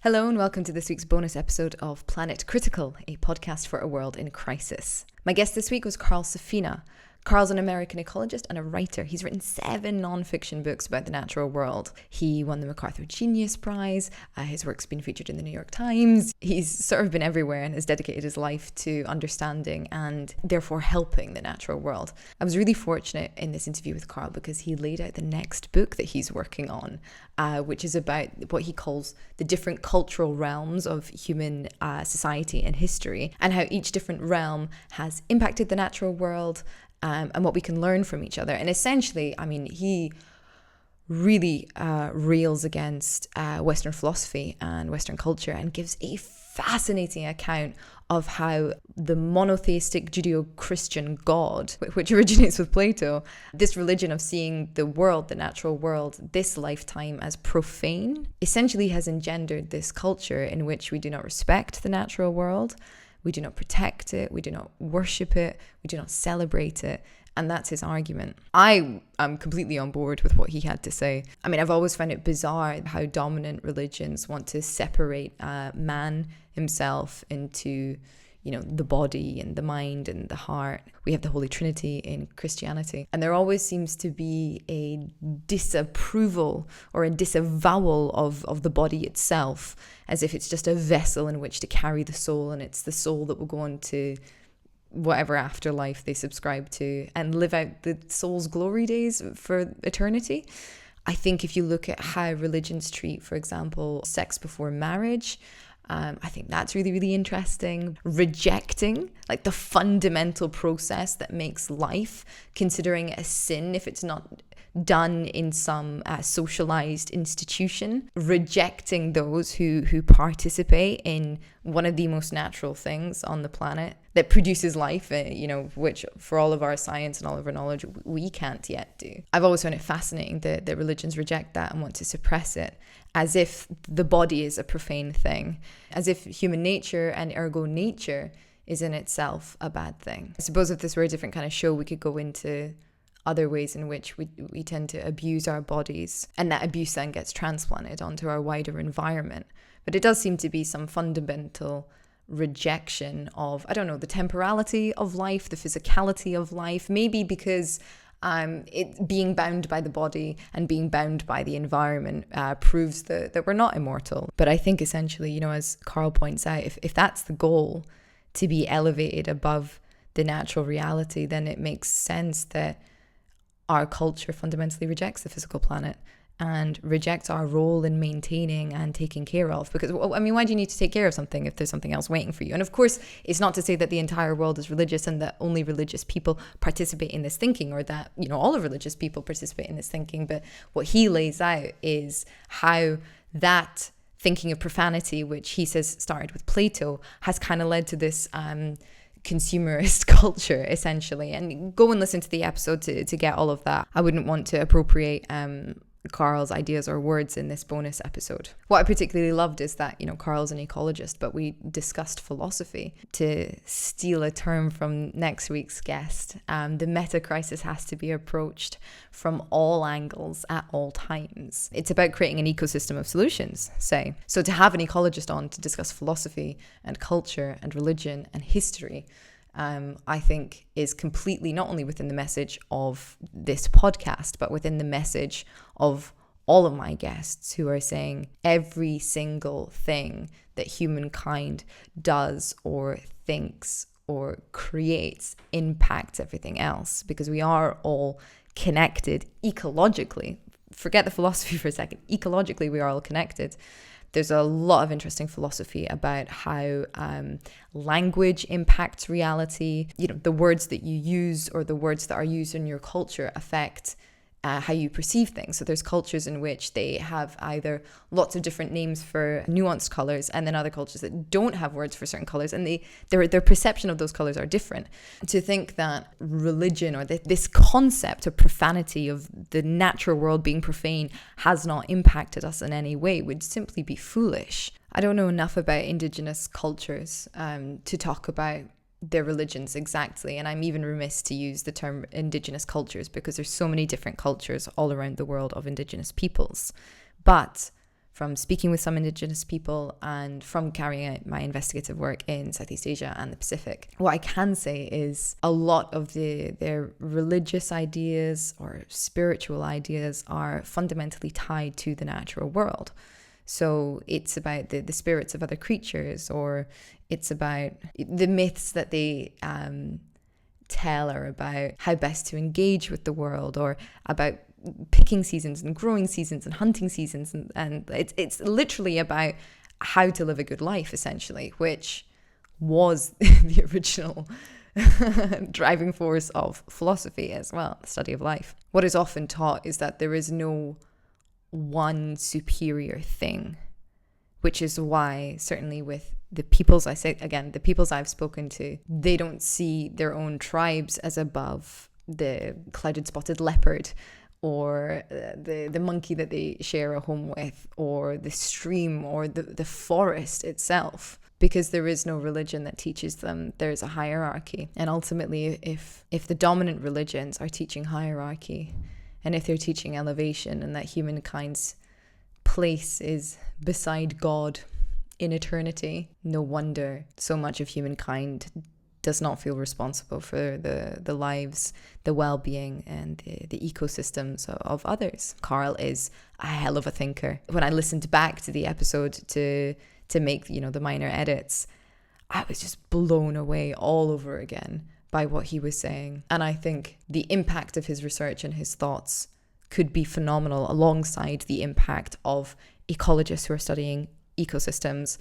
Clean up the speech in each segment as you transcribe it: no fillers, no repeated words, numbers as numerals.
Hello and welcome to this week's bonus episode of Planet Critical, a podcast for a world in crisis. My guest this week was Carl Safina. Carl's an American ecologist and a writer. He's written 7 non-fiction books about the natural world. He won the MacArthur Genius Prize. His work's been featured in the New York Times. He's sort of been everywhere and has dedicated his life to understanding and therefore helping the natural world. I was really fortunate in this interview with Carl because he laid out the next book that he's working on, which is about what he calls the different cultural realms of human society and history, and how each different realm has impacted the natural world, and what we can learn from each other. And essentially, he really rails against Western philosophy and Western culture and gives a fascinating account of how the monotheistic Judeo-Christian God, which originates with Plato, this religion of seeing the world, the natural world, this lifetime as profane, essentially has engendered this culture in which we do not respect the natural world. We do not protect it, we do not worship it, we do not celebrate it. And that's his argument. I am completely on board with what he had to say. I've always found it bizarre how dominant religions want to separate man himself into, the body and the mind and the heart. We have the Holy Trinity in Christianity. And there always seems to be a disapproval or a disavowal of the body itself, as if it's just a vessel in which to carry the soul, and it's the soul that will go on to whatever afterlife they subscribe to and live out the soul's glory days for eternity. I think if you look at how religions treat, for example, sex before marriage, I think that's really, really interesting. Rejecting the fundamental process that makes life, considering it a sin if it's not done in some socialized institution, rejecting those who participate in one of the most natural things on the planet that produces life, which for all of our science and all of our knowledge, we can't yet do. I've always found it fascinating that religions reject that and want to suppress it, as if the body is a profane thing, as if human nature and ergo nature is in itself a bad thing. I suppose if this were a different kind of show, we could go into other ways in which we tend to abuse our bodies, and that abuse then gets transplanted onto our wider environment. But it does seem to be some fundamental rejection of, the temporality of life, the physicality of life, maybe because it being bound by the body and being bound by the environment proves that we're not immortal. But I think essentially, as Carl points out, if that's the goal, to be elevated above the natural reality, then it makes sense that our culture fundamentally rejects the physical planet and rejects our role in maintaining and taking care of. Because, why do you need to take care of something if there's something else waiting for you? And of course, it's not to say that the entire world is religious and that only religious people participate in this thinking, or that, all of religious people participate in this thinking. But what he lays out is how that thinking of profanity, which he says started with Plato, has kind of led to this consumerist culture, essentially. And go and listen to the episode to get all of that. I wouldn't want to appropriate Carl's ideas or words in this bonus episode. What I particularly loved is that, Carl's an ecologist, but we discussed philosophy. To steal a term from next week's guest, the meta crisis has to be approached from all angles at all times. It's about creating an ecosystem of solutions, say. So to have an ecologist on to discuss philosophy and culture and religion and history, I think is completely not only within the message of this podcast, but within the message of all of my guests who are saying every single thing that humankind does or thinks or creates impacts everything else, because we are all connected ecologically. Forget the philosophy for a second. Ecologically, we are all connected. There's a lot of interesting philosophy about how language impacts reality. The words that you use or the words that are used in your culture affect how you perceive things. So there's cultures in which they have either lots of different names for nuanced colors, and then other cultures that don't have words for certain colors, and their perception of those colors are different. To think that religion or this concept of profanity, of the natural world being profane, has not impacted us in any way would simply be foolish. I don't know enough about indigenous cultures to talk about their religions exactly, and I'm even remiss to use the term indigenous cultures because there's so many different cultures all around the world of indigenous peoples. But from speaking with some Indigenous people and from carrying out my investigative work in Southeast Asia and the Pacific. What I can say is a lot of their religious ideas or spiritual ideas are fundamentally tied to the natural world. So it's about the spirits of other creatures, or it's about the myths that they tell are about how best to engage with the world, or about picking seasons and growing seasons and hunting seasons, and it's literally about how to live a good life, essentially, which was the original driving force of philosophy as well, the study of life. What is often taught is that there is no one superior thing, which is why certainly with the peoples the peoples I've spoken to, they don't see their own tribes as above the clouded spotted leopard, or the monkey that they share a home with, or the stream, or the forest itself, because there is no religion that teaches them there's a hierarchy. And ultimately, if the dominant religions are teaching hierarchy, and if they're teaching elevation, and that humankind's place is beside God in eternity, no wonder so much of humankind does not feel responsible for the lives, the well-being, and the ecosystems of others. Carl is a hell of a thinker. When I listened back to the episode to make, the minor edits, I was just blown away all over again by what he was saying. And I think the impact of his research and his thoughts could be phenomenal alongside the impact of ecologists who are studying ecosystems,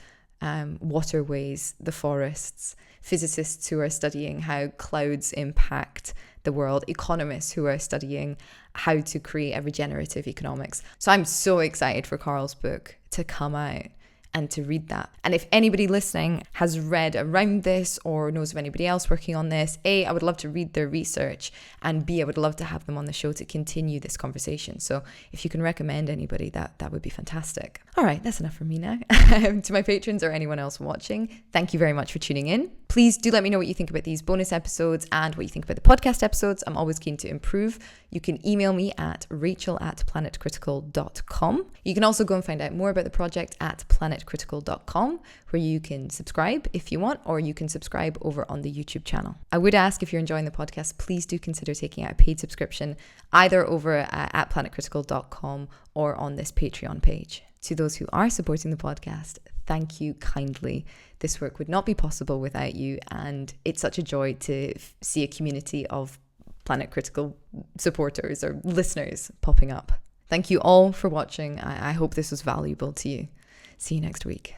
waterways, the forests, physicists who are studying how clouds impact the world, economists who are studying how to create a regenerative economics. So I'm so excited for Carl's book to come out and to read that. And if anybody listening has read around this or knows of anybody else working on this, A, I would love to read their research, and B, I would love to have them on the show to continue this conversation. So if you can recommend anybody, that would be fantastic. All right, that's enough from me now. To my patrons or anyone else watching, thank you very much for tuning in. Please do let me know what you think about these bonus episodes and what you think about the podcast episodes. I'm always keen to improve. You can email me at rachel@planetcritical.com. You can also go and find out more about the project at planetcritical.com, where you can subscribe if you want, or you can subscribe over on the YouTube channel. I would ask, if you're enjoying the podcast, please do consider taking out a paid subscription, either over at planetcritical.com or on this Patreon page. To those who are supporting the podcast, thank you kindly. This work would not be possible without you, and it's such a joy to see a community of Planet Critical supporters or listeners popping up. Thank you all for watching. I hope this was valuable to you. See you next week.